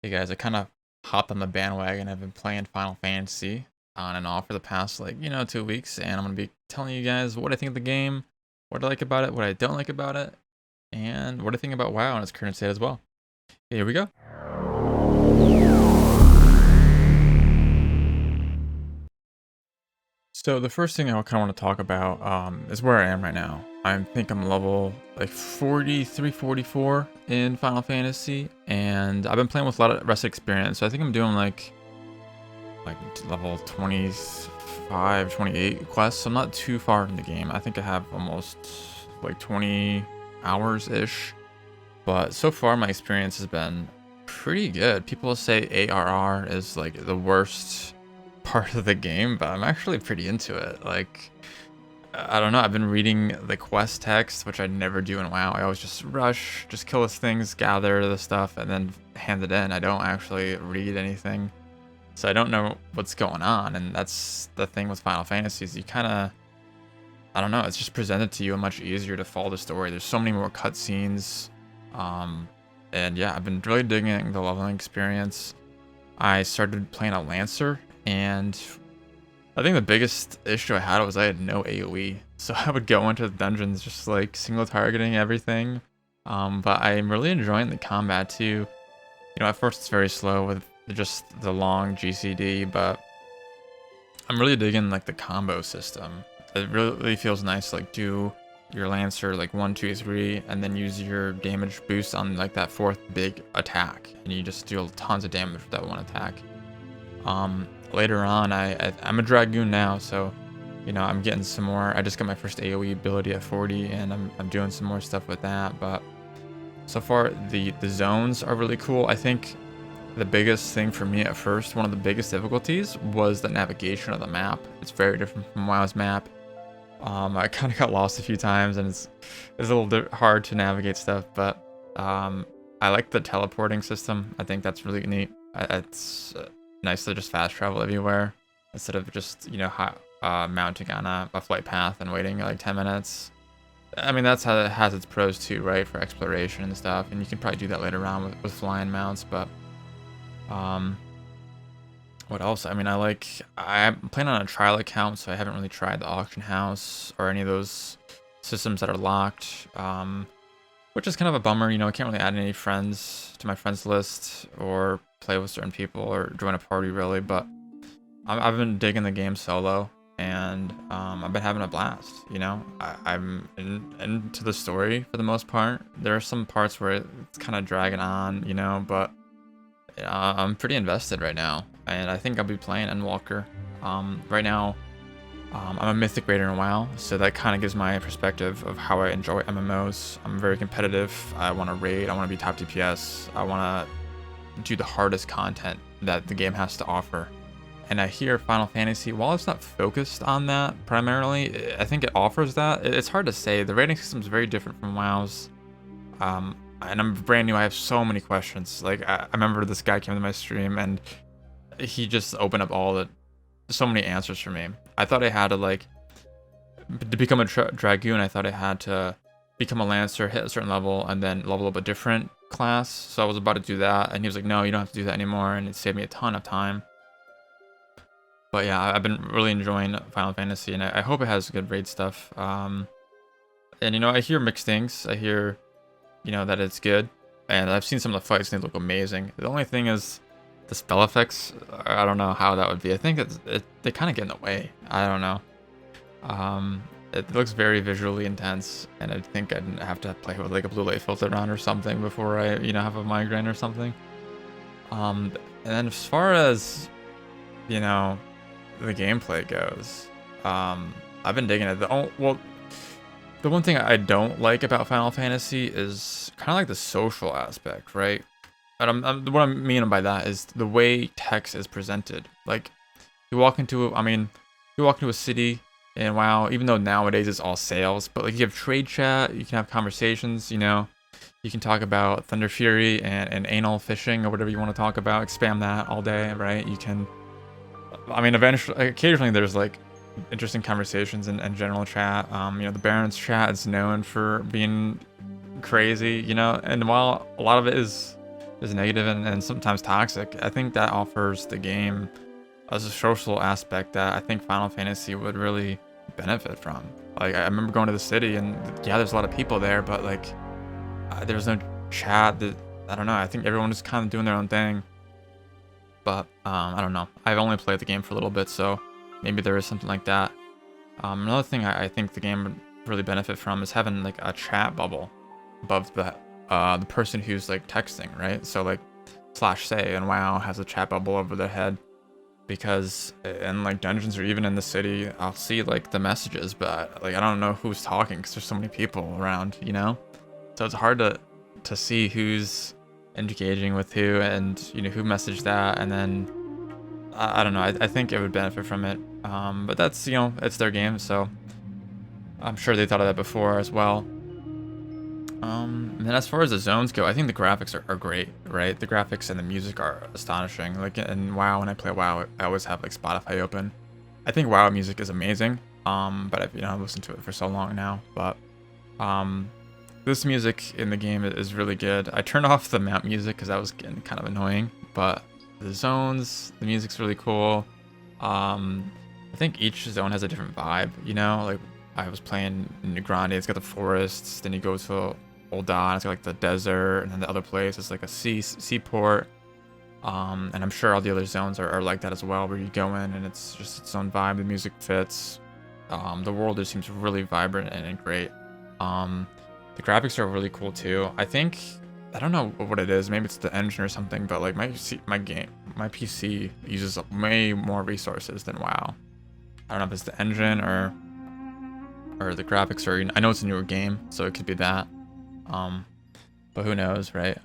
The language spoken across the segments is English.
Hey guys, I kind of hopped on the bandwagon. I've been playing Final Fantasy on and off for the past 2 weeks, and I'm gonna be telling you guys what I think of the game, what I like about it, what I don't like about it, and what I think about WoW in its current state as well. Here we go. So the first thing I kind of want to talk about is where I am right now. I think I'm level like 43, 44 in Final Fantasy, and I've been playing with a lot of rest experience. So I think I'm doing like level 25, 28 quests. So I'm not too far in the game. I think I have almost like 20 hours ish. But so far my experience has been pretty good. People say ARR is like the worst part of the game, but I'm actually pretty into it. Like, I don't know, I've been reading the quest text, which I never do in WoW. I always just rush, just kill the things, gather the stuff, and then hand it in. I don't actually read anything. So I don't know what's going on, and that's the thing with Final Fantasies. You kind of, I don't know, it's just presented to you and much easier to follow the story. There's so many more cutscenes, and yeah, I've been really digging the leveling experience. I started playing a Lancer, and I think the biggest issue I had was I had no AoE. So I would go into the dungeons just like single targeting everything. But I'm really enjoying the combat too. At first it's very slow with just the long GCD, but I'm really digging like the combo system. It really feels nice to like do your Lancer like 1, 2, 3, and then use your damage boost on like that fourth big attack, and you just do tons of damage with that one attack. Later on, I'm a Dragoon now, so I'm getting some more. I just got my first AoE ability at 40, and I'm doing some more stuff with that. But so far, the zones are really cool. I think the biggest thing for me at first, one of the biggest difficulties, was the navigation of the map. It's very different from WoW's map. I kind of got lost a few times, and it's a little bit hard to navigate stuff. But I like the teleporting system. I think that's really neat. It's nice to just fast travel everywhere instead of just mounting on a flight path and waiting like 10 minutes. I mean, that's how it has its pros too, right, for exploration and stuff, and you can probably do that later on with flying mounts. But what else? I mean, I'm playing on a trial account, so I haven't really tried the auction house or any of those systems that are locked, which is kind of a bummer. I can't really add any friends to my friends list or play with certain people or join a party really. But I've been digging the game solo, and I've been having a blast. I'm into the story for the most part. There are some parts where it's kind of dragging on, but I'm pretty invested right now, and I think I'll be playing Endwalker. Right now, I'm a mythic raider in WoW, so that kind of gives my perspective of how I enjoy MMOs. I'm very competitive. I want to raid. I want to be top DPS. I want to do the hardest content that the game has to offer. And I hear Final Fantasy, while it's not focused on that primarily, I think it offers that. It's hard to say. The rating system is very different from WoW's. And I'm brand new. I have so many questions. Like, I remember this guy came to my stream, and he just opened up so many answers for me. I thought I had to become a Dragoon, I thought I had to become a Lancer, hit a certain level, and then level up a different class. So I was about to do that, and he was like, no, you don't have to do that anymore, and it saved me a ton of time. But yeah, I've been really enjoying Final Fantasy, and I hope it has good raid stuff. And I hear mixed things. I hear that it's good, and I've seen some of the fights and they look amazing. The only thing is the spell effects. I don't know how that would be. I think they kind of get in the way. I don't know. It looks very visually intense, and I think I'd have to play with like a blue light filter on or something before I have a migraine or something. And then as far as the gameplay goes, I've been digging it. The one thing I don't like about Final Fantasy is kind of like the social aspect, right? And what I mean by that is the way text is presented. Like, you walk into a city in WoW, even though nowadays it's all sales, but like you have trade chat, you can have conversations, you can talk about Thunder Fury and anal fishing or whatever you want to talk about, spam that all day, right? Eventually, occasionally there's like interesting conversations and general chat. The Baron's chat is known for being crazy, and while a lot of it is is negative and sometimes toxic. I think that offers the game as a social aspect that I think Final Fantasy would really benefit from. Like I remember going to the city and yeah, there's a lot of people there, but like there's no chat. That I don't know. I think everyone is kind of doing their own thing. But I don't know. I've only played the game for a little bit, so maybe there is something like that. Another thing I think the game would really benefit from is having like a chat bubble above the person who's like texting, right? So like slash say and WoW has a chat bubble over their head, because in like dungeons or even in the city, I'll see like the messages, but like I don't know who's talking because there's so many people around, you know? So it's hard to see who's engaging with who and you know who messaged that, and then I don't know. I think it would benefit from it. But that's, you know, it's their game, so I'm sure they thought of that before as well. And then as far as the zones go, I think the graphics are great, right? The graphics and the music are astonishing. Like in WoW, when I play WoW, I always have like Spotify open. I think WoW music is amazing. But I've, you know, listened to it for so long now. But this music in the game is really good. I turned off the map music because that was getting kind of annoying. But the zones, the music's really cool. I think each zone has a different vibe, you know? Like I was playing New Grande, it's got the forests, then you go to Ul'dah, it's got like the desert, and then the other place is like a seaport. And I'm sure all the other zones are like that as well, where you go in and it's just its own vibe, the music fits. The world just seems really vibrant and great. The graphics are really cool too. I think, I don't know what it is, maybe it's the engine or something, but like my PC uses up way more resources than WoW. I don't know if it's the engine or the graphics, or I know it's a newer game, so it could be that. But who knows, right?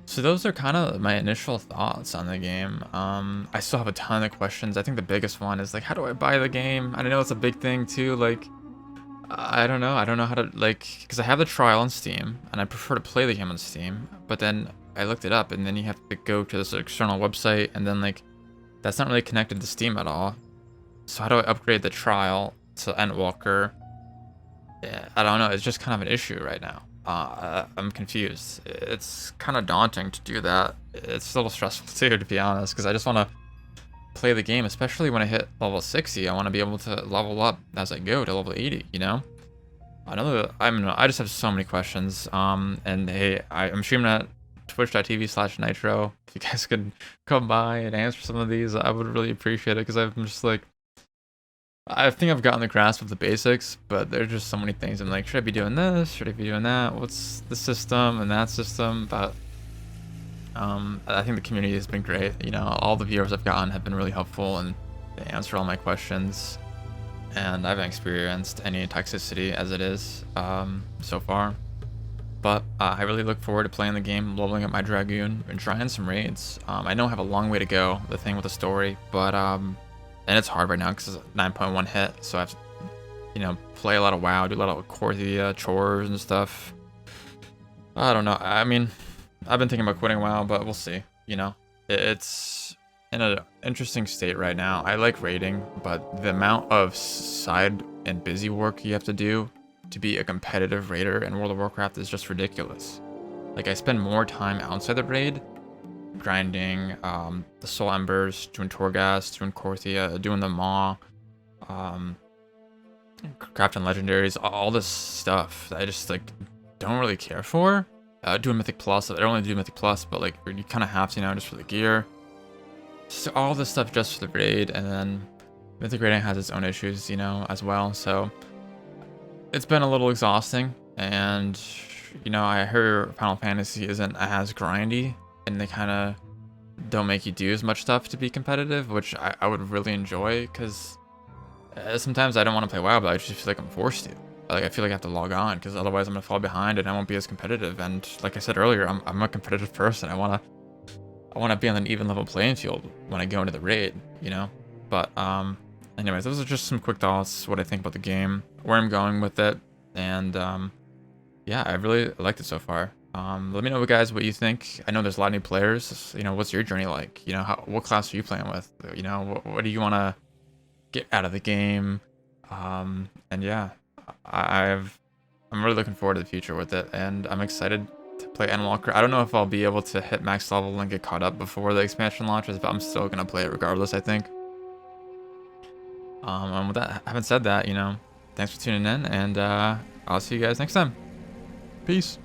So those are kind of my initial thoughts on the game. I still have a ton of questions. I think the biggest one is like, how do I buy the game? I know it's a big thing too. Like, I don't know. I don't know how to, like, because I have the trial on Steam and I prefer to play the game on Steam. But then I looked it up and then you have to go to this external website and then like that's not really connected to Steam at all. So how do I upgrade the trial to Endwalker? Yeah, I don't know. It's just kind of an issue right now. I'm confused. It's kind of daunting to do that. It's a little stressful too, to be honest, because I just want to play the game, especially when I hit level 60. I want to be able to level up as I go to level 80, you know? I just have so many questions. And hey, I'm streaming at twitch.tv/nitro. If you guys could come by and answer some of these, I would really appreciate it, because I'm just like, I think I've gotten the grasp of the basics, but there's just so many things. I'm like, should I be doing this? Should I be doing that? What's the system and that system? But I think the community has been great. You know, all the viewers I've gotten have been really helpful and they answer all my questions. And I haven't experienced any toxicity as it is so far. But I really look forward to playing the game, leveling up my Dragoon, and trying some raids. I know I have a long way to go, the thing with the story, but and it's hard right now because it's a 9.1 hit, so I have to, you know, play a lot of WoW, do a lot of Corthia chores and stuff. I don't know. I mean, I've been thinking about quitting WoW, but we'll see. You know, it's in an interesting state right now. I like raiding, but the amount of side and busy work you have to do to be a competitive raider in World of Warcraft is just ridiculous. Like, I spend more time outside the raid grinding the soul embers, doing Torghast, doing Corthia, doing the Maw, crafting legendaries, all this stuff that I just like don't really care for. Doing Mythic Plus, I don't really do Mythic Plus, but like you kind of have to, you know, just for the gear. So all this stuff just for the raid, and then Mythic raiding has its own issues, you know, as well. So it's been a little exhausting, and you know, I heard Final Fantasy isn't as grindy, and they kind of don't make you do as much stuff to be competitive, which I would really enjoy, because sometimes I don't want to play WoW, but I just feel like I'm forced to. Like, I feel like I have to log on, because otherwise I'm going to fall behind and I won't be as competitive. And like I said earlier, I'm a competitive person. I want to be on an even level playing field when I go into the raid, you know? But anyways, those are just some quick thoughts, what I think about the game, where I'm going with it, and yeah, I really liked it so far. Let me know, guys, what you think. I know there's a lot of new players. You know, what's your journey like? You know, what class are you playing with? You know, what do you want to get out of the game? And yeah, I'm really looking forward to the future with it, and I'm excited to play Animal Crossing. I don't know if I'll be able to hit max level and get caught up before the expansion launches, but I'm still gonna play it regardless, I think. And with that, having said that, you know, thanks for tuning in, and I'll see you guys next time. Peace.